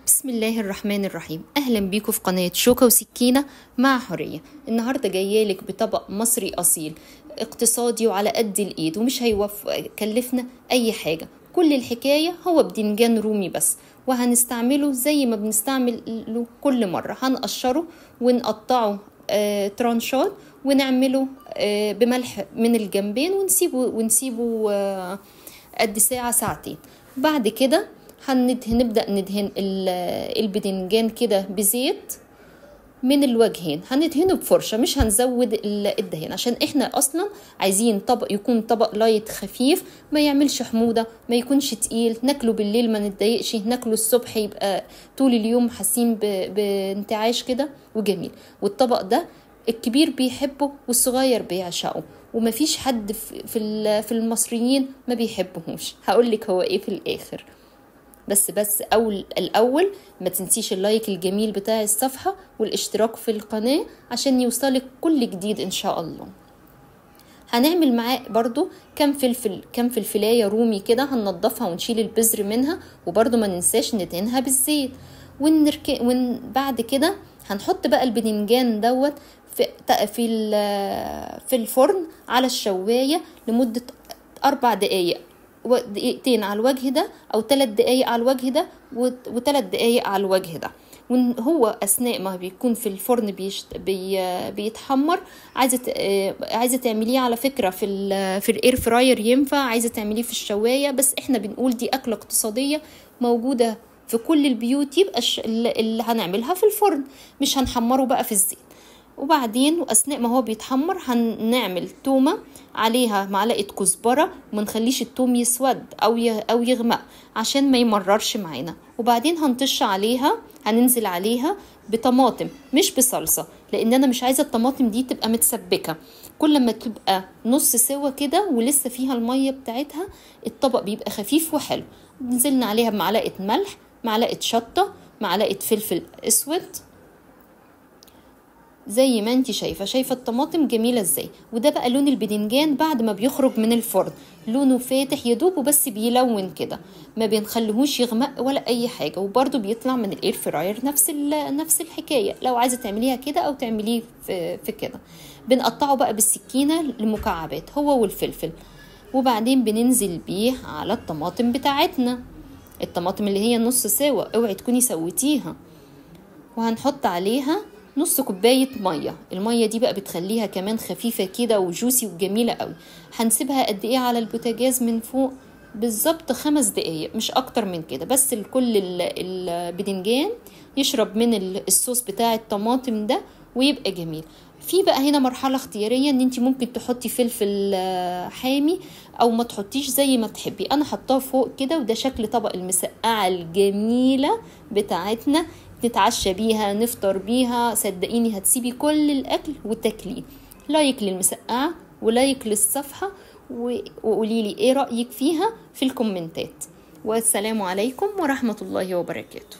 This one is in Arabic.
بسم الله الرحمن الرحيم. أهلا بيكم في قناة شوكة وسكينة مع حورية. النهاردة جايالك بطبق مصري أصيل اقتصادي وعلى قد الإيد ومش هيكلفنا أي حاجة. كل الحكاية هو بدنجان رومي بس، وهنستعمله زي ما بنستعمله كل مرة. هنقشره ونقطعه ترانشات ونعمله بملح من الجنبين ونسيبه قد ساعة ساعتين. بعد كده هنبدأ ندهن البدنجان كده بزيت من الوجهين. هندهنه بفرشة، مش هنزود الدهن عشان احنا اصلا عايزين طبق يكون طبق لايت خفيف، ما يعملش حموضة، ما يكونش تقيل، ناكله بالليل ما نتضايقش، ناكله الصبح يبقى طول اليوم حاسين بانتعاش كده وجميل. والطبق ده الكبير بيحبه والصغير بيعشقه، ومفيش حد في المصريين ما بيحبهوش. هقولك هو ايه في الاخر. بس الأول ما تنسيش اللايك الجميل بتاع الصفحة والاشتراك في القناة عشان يوصلك كل جديد إن شاء الله. هنعمل معاه برضو كم فلفلاية رومي كده، هننضفها ونشيل البذر منها، وبرضو ما ننساش ندهنها بالزيت. بعد كده هنحط بقى البدنجان دوت في الفرن على الشواية لمدة 4 دقايق، دقيقتين على الوجه ده او 3 دقايق على الوجه ده و3 دقايق على الوجه ده. وهو اثناء ما بيكون في الفرن بيتحمر، عايزه تعمليه على فكره في الاير فراير ينفع، عايزه تعمليه في الشوايه، بس احنا بنقول دي اكله اقتصاديه موجوده في كل البيوت، يبقى اللي هنعملها في الفرن، مش هنحمره بقى في الزيت. وبعدين واثناء ما هو بيتحمر هنعمل تومه عليها معلقه كزبره، وما نخليش التوم يسود او يغمق عشان ما يمررش معانا. وبعدين هننزل عليها بطماطم مش بصلصه، لان انا مش عايزه الطماطم دي تبقى متسبكه. كل ما تبقى نص سوا كده ولسه فيها الميه بتاعتها، الطبق بيبقى خفيف وحلو. نزلنا عليها بمعلقه ملح، معلقه شطه، معلقه فلفل اسود، زي ما انتي شايفة الطماطم جميلة ازاي. وده بقى لون البدنجان بعد ما بيخرج من الفرن، لونه فاتح يدوب وبس بيلون كده، ما بنخليهوش يغمق ولا اي حاجة. وبرده بيطلع من الاير فراير نفس الحكاية، لو عايزة تعمليها كده او تعمليه في كده. بنقطعه بقى بالسكينة لمكعبات هو والفلفل، وبعدين بننزل بيه على الطماطم بتاعتنا، الطماطم اللي هي نص سوا، اوعي تكوني سويتيها. وهنحط عليها نص كوباية مية. المية دي بقى بتخليها كمان خفيفة كده وجوسي وجميلة قوي. هنسيبها قد ايه على البوتاجاز من فوق؟ بالظبط 5 دقايق، مش اكتر من كده، بس الكل البدنجان يشرب من الصوص بتاع الطماطم ده ويبقى جميل. في بقى هنا مرحلة اختيارية، ان انت ممكن تحطي فلفل حامي او ما تحطيش زي ما تحبي. انا حطاه فوق كده، وده شكل طبق المسقعة الجميلة بتاعتنا، نتعشى بيها، نفطر بيها، صدقيني هتسيبي كل الاكل وتاكليه. لايك للمسقعة ولايك للصفحة، وقوليلي ايه رأيك فيها في الكومنتات. والسلام عليكم ورحمة الله وبركاته.